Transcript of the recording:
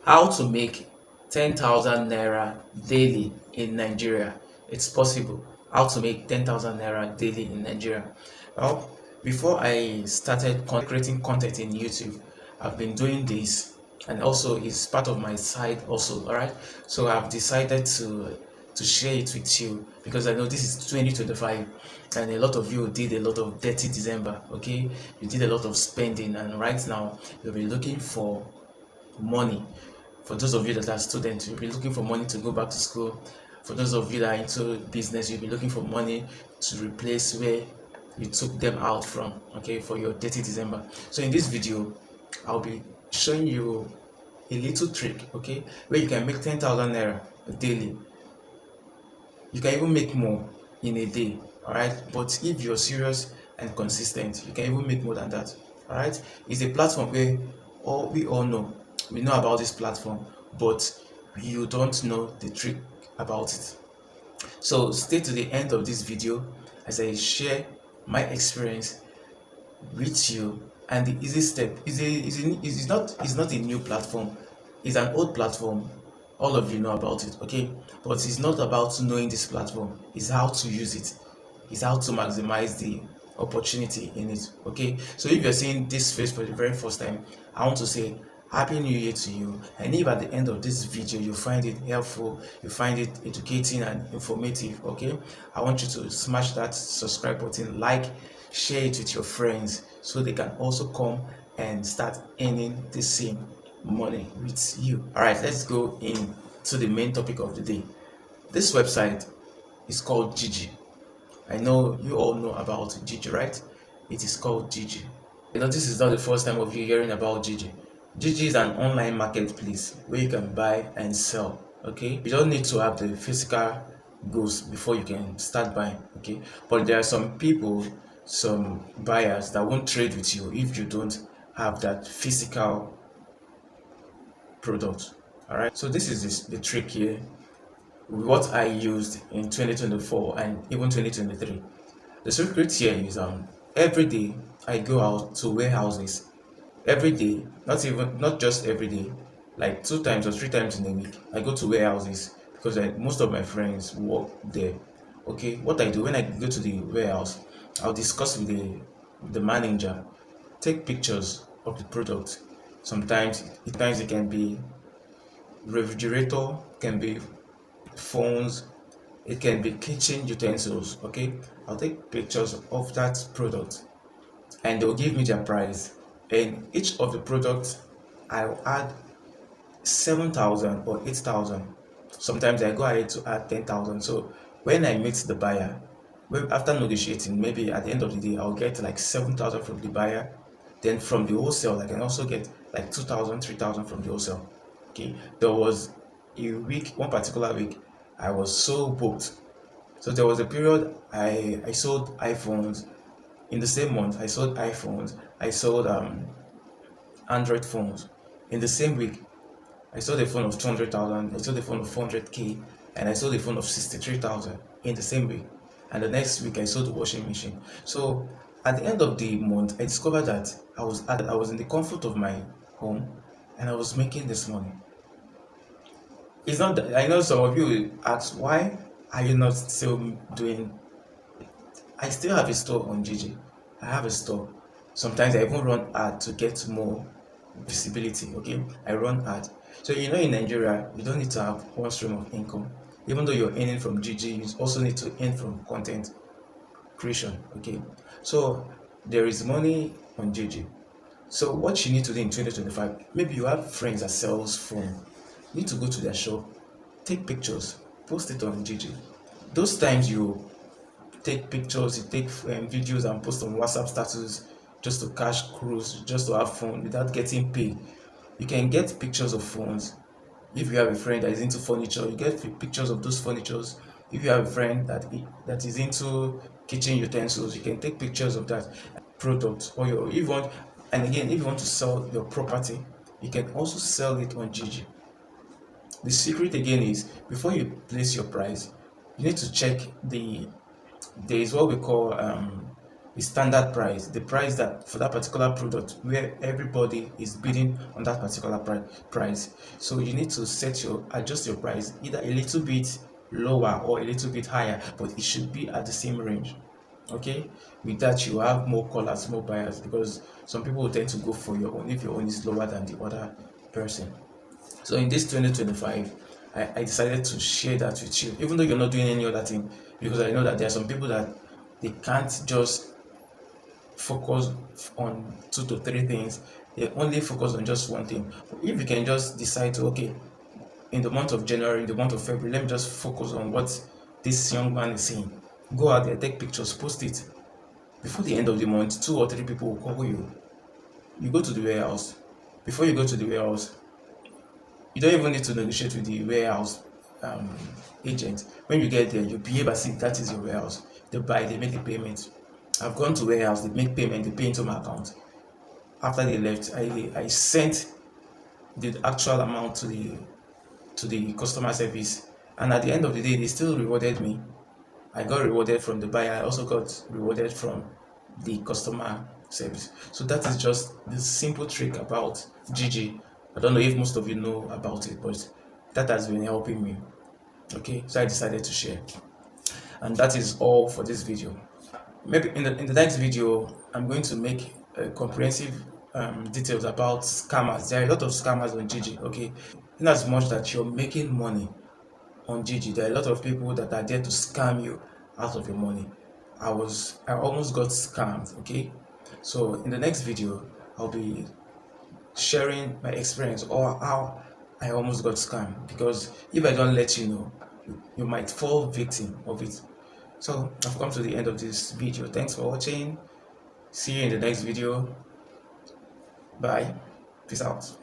How to make 10,000 naira daily in Nigeria. It's possible. How to make 10,000 naira daily in Nigeria. Well, before I started creating content in YouTube, I've been doing this, and also it's part of my side also. All right, so I've decided to share it with you because I know this is 2025 and a lot of you did a lot of dirty December. Okay, you did a lot of spending, and right now you'll be looking for money. For those of you that are students, you'll be looking for money to go back to school. For those of you that are into business, you'll be looking for money to replace where you took them out from, okay, for your dirty December. So in this video, I'll be showing you a little trick, okay, where you can make 10,000 naira daily. You can even make more in a day, all right? But if you're serious and consistent, you can even make more than that, all right? It's a platform where we all know, we know about this platform, but you don't know the trick about it. So stay to the end of this video as I share my experience with you. And the easy step is not a new platform. It's an old platform. All of you know about it, okay? But it's not about knowing this platform. It's how to use it. It's how to maximize the opportunity in it, okay? So if you're seeing this face for the very first time, I want to say Happy New Year to you. And if at the end of this video you find it helpful, you find it educating and informative, okay, I want you to smash that subscribe button, like, share it with your friends so they can also come and start earning the same money with you. All right, let's go into the main topic of the day. This website is called Jiji. I know you all know about Jiji, right? It is called Jiji. You know, this is not the first time of you hearing about Jiji. Jiji is an online marketplace where you can buy and sell, okay? You don't need to have the physical goods before you can start buying, okay? But there are some people, some buyers that won't trade with you if you don't have that physical product, all right? So this is the trick here, what I used in 2024 and even 2023. The secret here is every day I go out to warehouses. Every day, not just every day, like 2 times or 3 times in a week, I go to warehouses because most of my friends work there. Okay, what I do when I go to the warehouse, I'll discuss with the manager, take pictures of the product. Sometimes it can be refrigerator, can be phones, it can be kitchen utensils. Okay, I'll take pictures of that product and they'll give me their price. And each of the products I'll add 7,000 or 8,000. Sometimes I go ahead to add 10,000. So when I meet the buyer, after negotiating, maybe at the end of the day, I'll get like 7,000 from the buyer. Then from the wholesale, I can also get like 2,000, 3,000 from the wholesale. Okay, there was a week, one particular week, I was so booked. So there was a period I sold iPhones. In the same month, I sold iPhones, I sold Android phones. In the same week, I sold a phone of 200,000, I sold a phone of 400k, and I sold a phone of 63,000 in the same week. And the next week, I sold a washing machine. So at the end of the month, I discovered that I was in the comfort of my home, and I was making this money. It's not that I know some of you will ask, why are you not still doing? I still have a store on Jiji. I have a store. Sometimes I even run ad to get more visibility. Okay, I run ad. So you know, in Nigeria, you don't need to have one stream of income. Even though you're earning from Jiji, you also need to earn from content creation. Okay, so there is money on Jiji. So what you need to do in 2025, maybe you have friends that sells phone. You need to go to their shop, take pictures, post it on Jiji. Those times you take pictures, you take videos and post on WhatsApp status just to cash cruise, just to have fun without getting paid. You can get pictures of phones. If you have a friend that is into furniture, you get pictures of those furnitures. If you have a friend that is into kitchen utensils, you can take pictures of that product. Or if you want, and again, if you want to sell your property, you can also sell it on Jiji. The secret again is, before you place your price, you need to check there is what we call the standard price, the price that for that particular product where everybody is bidding on that particular price. So you need to adjust your price either a little bit lower or a little bit higher, but it should be at the same range. Okay, with that you have more callers, more buyers, because some people will tend to go for your own if your own is lower than the other person. So in this 2025, I decided to share that with you, even though you're not doing any other thing, because I know that there are some people that they can't just focus on 2 to 3 things. They only focus on just one thing. If you can just decide to, okay, in the month of January, in the month of February, let me just focus on what this young man is saying. Go out there, take pictures, post it. Before the end of the month, 2 or 3 people will call you. You go to the warehouse. Before you go to the warehouse, you don't even need to negotiate with the warehouse agent. When you get there, you behave as if that is your warehouse. They buy, they make the payment. I've gone to warehouse, they make payment, they pay into my account. After they left, I sent the actual amount to the customer service, and at the end of the day, they still rewarded me. I got rewarded from the buyer. I also got rewarded from the customer service. So that is just the simple trick about Jiji. I don't know if most of you know about it, but that has been helping me. Okay, so I decided to share, and that is all for this video. Maybe in the next video, I'm going to make comprehensive details about scammers. There are a lot of scammers on Jiji. Okay, in as much that you're making money on Jiji, there are a lot of people that are there to scam you out of your money. I almost got scammed. Okay, so in the next video, I'll be sharing my experience or how I almost got scammed, because if I don't let you know, you might fall victim of it. So I've come to the end of this video. Thanks for watching. See you in the next video. Bye. Peace out.